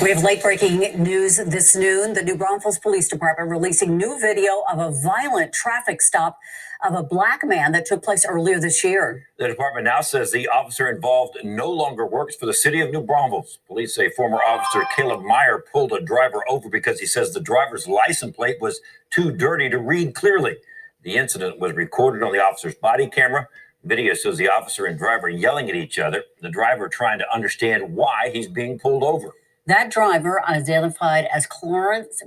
We have late-breaking news this noon. The New Braunfels Police Department releasing new video of a violent traffic stop of a black man that took place earlier this year. The department now says the officer involved no longer works for the city of New Braunfels. Police say former officer Caleb Meyer pulled a driver over because he says the driver's license plate was too dirty to read clearly. The incident was recorded on the officer's body camera. Video shows the officer and driver yelling at each other, the driver trying to understand why he's being pulled over. That driver, identified as Clarence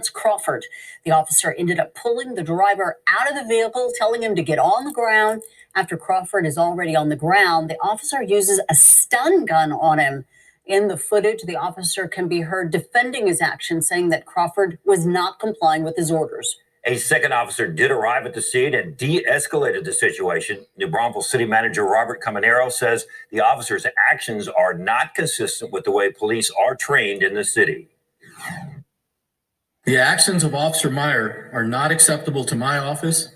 Crawford. The officer ended up pulling the driver out of the vehicle, telling him to get on the ground. After Crawford is already on the ground, the officer uses a stun gun on him. In the footage, the officer can be heard defending his action, saying that Crawford was not complying with his orders. A second officer did arrive at the scene and de-escalated the situation. New Braunfels City Manager Robert Cabrera says the officer's actions are not consistent with the way police are trained in the city. The actions of Officer Meyer are not acceptable to my office,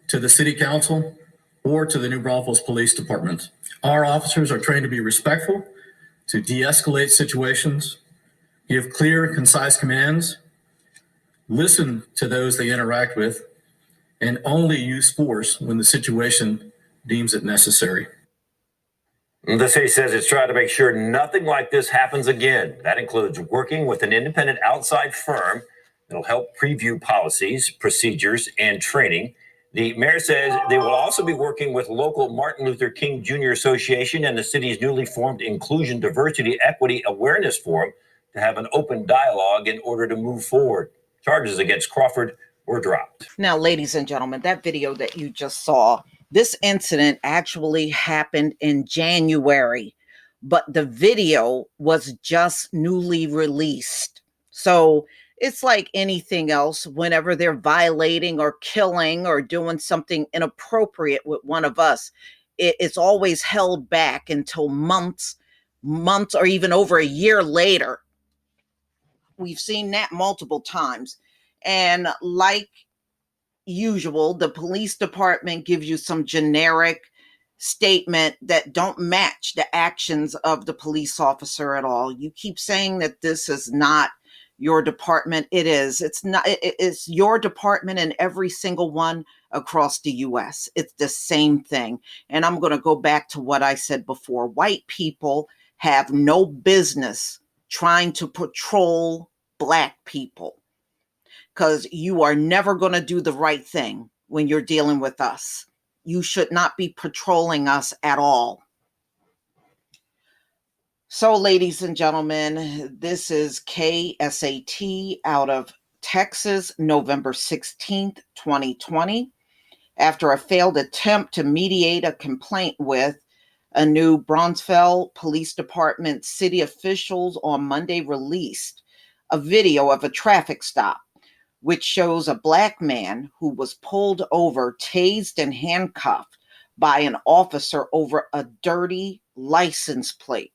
to the City Council, or to the New Braunfels Police Department. Our officers are trained to be respectful, to de-escalate situations, give clear, concise commands, listen to those they interact with, and only use force when the situation deems it necessary. The city says it's trying to make sure nothing like this happens again. That includes working with an independent outside firm that'll help preview policies, procedures, and training. The mayor says they will also be working with local Martin Luther King Jr. Association and the city's newly formed Inclusion, Diversity, Equity Awareness Forum to have an open dialogue in order to move forward. Charges against Crawford were dropped. Now, ladies and gentlemen, that video that you just saw, this incident actually happened in January, but the video was just newly released. So it's like anything else. Whenever they're violating or killing or doing something inappropriate with one of us, it's always held back until months or even over a year later. We've seen that multiple times. And like usual, the police department gives you some generic statement that don't match the actions of the police officer at all. You keep saying that this is not your department. It is. It's not. It's your department and every single one across the U.S. It's the same thing. And I'm going to go back to what I said before. White people have no business trying to patrol Black people, because you are never going to do the right thing when you're dealing with us. You should not be patrolling us at all. So, ladies and gentlemen, this is KSAT out of Texas, November 16th, 2020. After a failed attempt to mediate a complaint with a New Braunfels Police Department, city officials on Monday released a video of a traffic stop, which shows a Black man who was pulled over, tased, and handcuffed by an officer over a dirty license plate.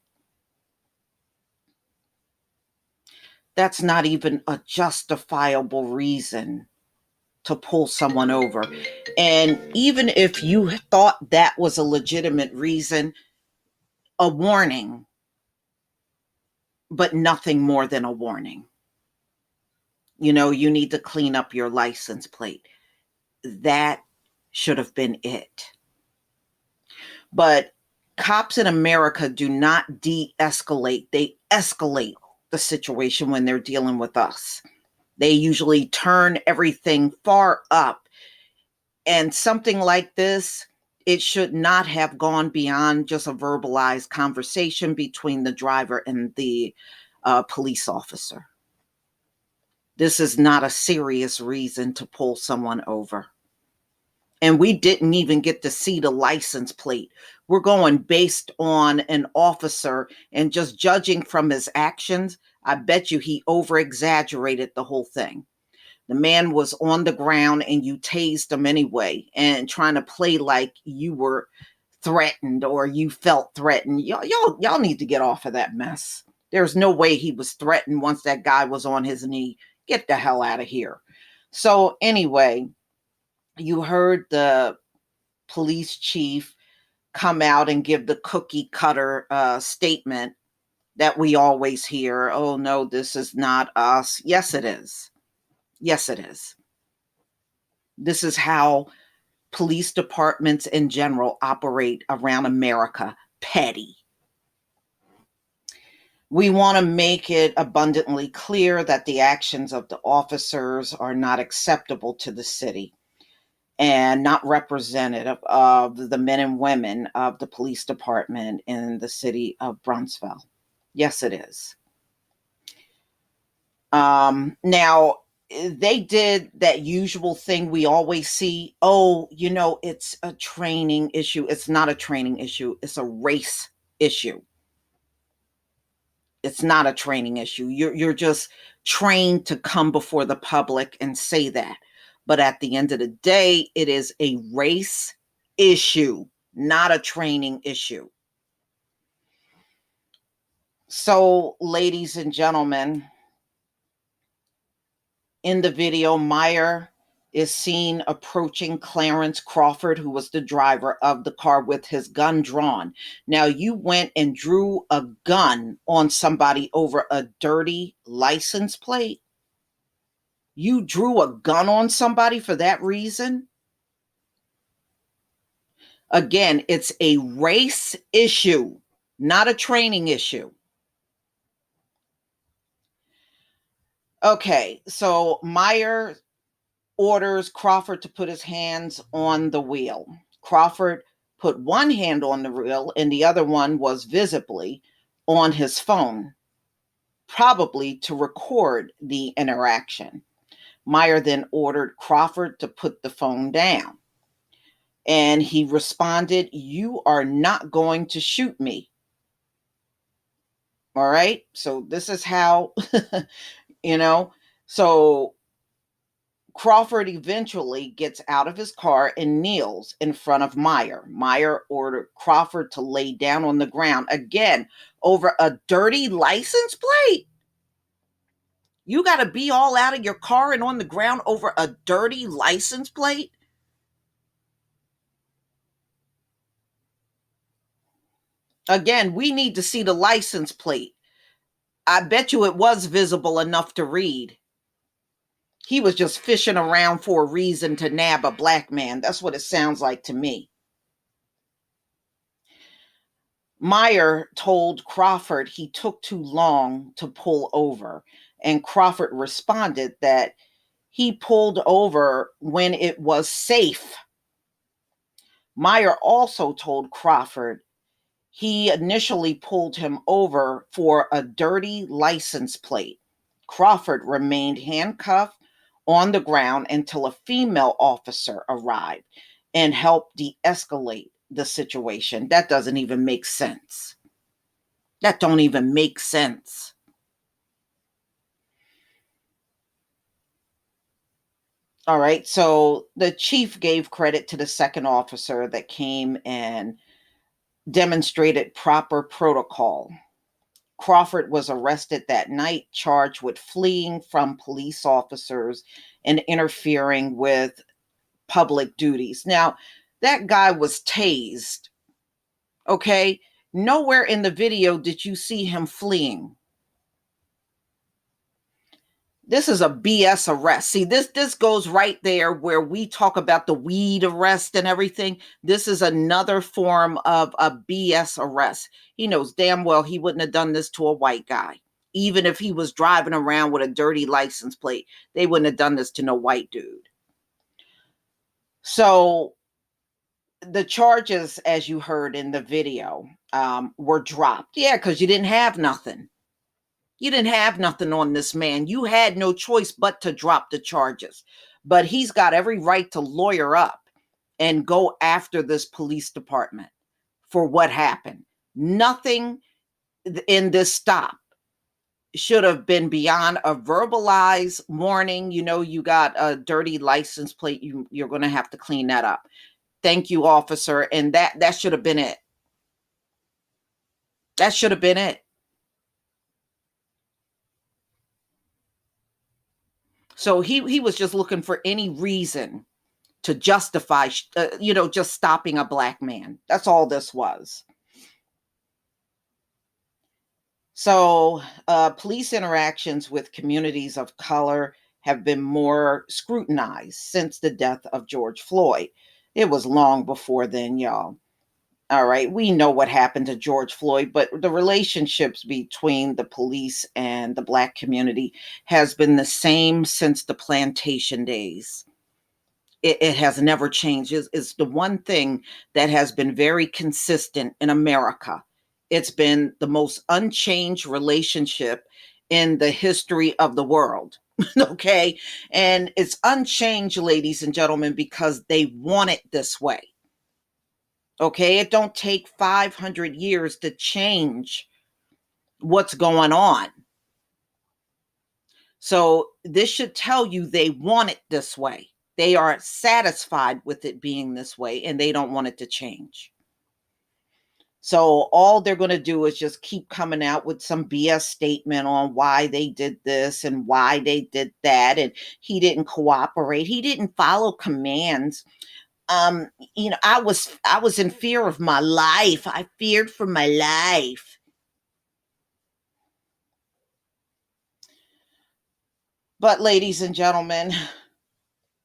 That's not even a justifiable reason to pull someone over. And even if you thought that was a legitimate reason, a warning, but nothing more than a warning. You know, you need to clean up your license plate. That should have been it. But cops in America do not de-escalate. They escalate the situation when they're dealing with us. They usually turn everything far up. And something like this, it should not have gone beyond just a verbalized conversation between the driver and the police officer. This is not a serious reason to pull someone over. And we didn't even get to see the license plate. We're going based on an officer and just judging from his actions. I bet you he over-exaggerated the whole thing. The man was on the ground and you tased him anyway and trying to play like you were threatened or you felt threatened. Y'all need to get off of that mess. There's no way he was threatened once that guy was on his knee. Get the hell out of here. So anyway, you heard the police chief come out and give the cookie cutter statement that we always hear. Oh, no, this is not us. Yes, it is. Yes, it is. This is how police departments in general operate around America. Petty. We want to make it abundantly clear that the actions of the officers are not acceptable to the city and not representative of the men and women of the police department in the city of Braunfels. Yes, it is. Now, they did that usual thing we always see. Oh, it's a training issue. It's not a training issue. It's a race issue. It's not a training issue. You're just trained to come before the public and say that. But at the end of the day, it is a race issue, not a training issue. So, ladies and gentlemen, in the video, Meyer is seen approaching Clarence Crawford, who was the driver of the car, with his gun drawn. Now, you went and drew a gun on somebody over a dirty license plate? You drew a gun on somebody for that reason? Again, it's a race issue, not a training issue. Okay, so Meyer orders Crawford to put his hands on the wheel. Crawford put one hand on the wheel and the other one was visibly on his phone, probably to record the interaction. Meyer then ordered Crawford to put the phone down. And he responded, "You are not going to shoot me." All right. So this is how, so Crawford eventually gets out of his car and kneels in front of Meyer. Meyer ordered Crawford to lay down on the ground again over a dirty license plate. You got to be all out of your car and on the ground over a dirty license plate? Again, we need to see the license plate. I bet you it was visible enough to read. He was just fishing around for a reason to nab a black man. That's what it sounds like to me. Meyer told Crawford he took too long to pull over, and Crawford responded that he pulled over when it was safe. Meyer also told Crawford he initially pulled him over for a dirty license plate. Crawford remained handcuffed on the ground until a female officer arrived and helped de-escalate the situation. That doesn't even make sense. That don't even make sense. All right, so the chief gave credit to the second officer that came and demonstrated proper protocol. Crawford was arrested that night, charged with fleeing from police officers and interfering with public duties. Now, that guy was tased, okay? Nowhere in the video did you see him fleeing. This is a BS arrest. See, this goes right there where we talk about the weed arrest and everything. This is another form of a BS arrest. He knows damn well he wouldn't have done this to a white guy. Even if he was driving around with a dirty license plate, they wouldn't have done this to no white dude. So the charges, as you heard in the video, were dropped. Yeah, because you didn't have nothing. You didn't have nothing on this man. You had no choice but to drop the charges. But he's got every right to lawyer up and go after this police department for what happened. Nothing in this stop should have been beyond a verbalized warning. You got a dirty license plate. You're going to have to clean that up. Thank you, officer. And that should have been it. That should have been it. So he was just looking for any reason to justify, just stopping a black man. That's all this was. So, police interactions with communities of color have been more scrutinized since the death of George Floyd. It was long before then, y'all. All right, we know what happened to George Floyd, but the relationships between the police and the Black community has been the same since the plantation days. It has never changed. It's the one thing that has been very consistent in America. It's been the most unchanged relationship in the history of the world. Okay. And it's unchanged, ladies and gentlemen, because they want it this way. Okay. It don't take 500 years to change what's going on. So this should tell you they want it this way. They are satisfied with it being this way and they don't want it to change. So all they're going to do is just keep coming out with some BS statement on why they did this and why they did that. And he didn't cooperate. He didn't follow commands. I was in fear of my life. I feared for my life. But ladies and gentlemen,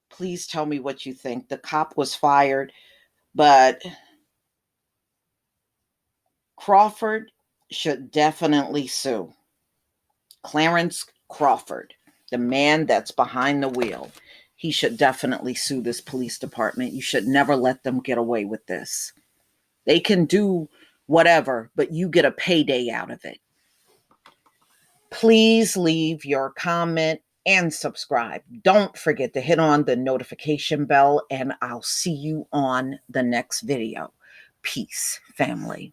please tell me what you think. The cop was fired, but Crawford should definitely sue. Clarence Crawford, the man that's behind the wheel, he should definitely sue this police department. You should never let them get away with this. They can do whatever, but you get a payday out of it. Please leave your comment and subscribe. Don't forget to hit on the notification bell, and I'll see you on the next video. Peace, family.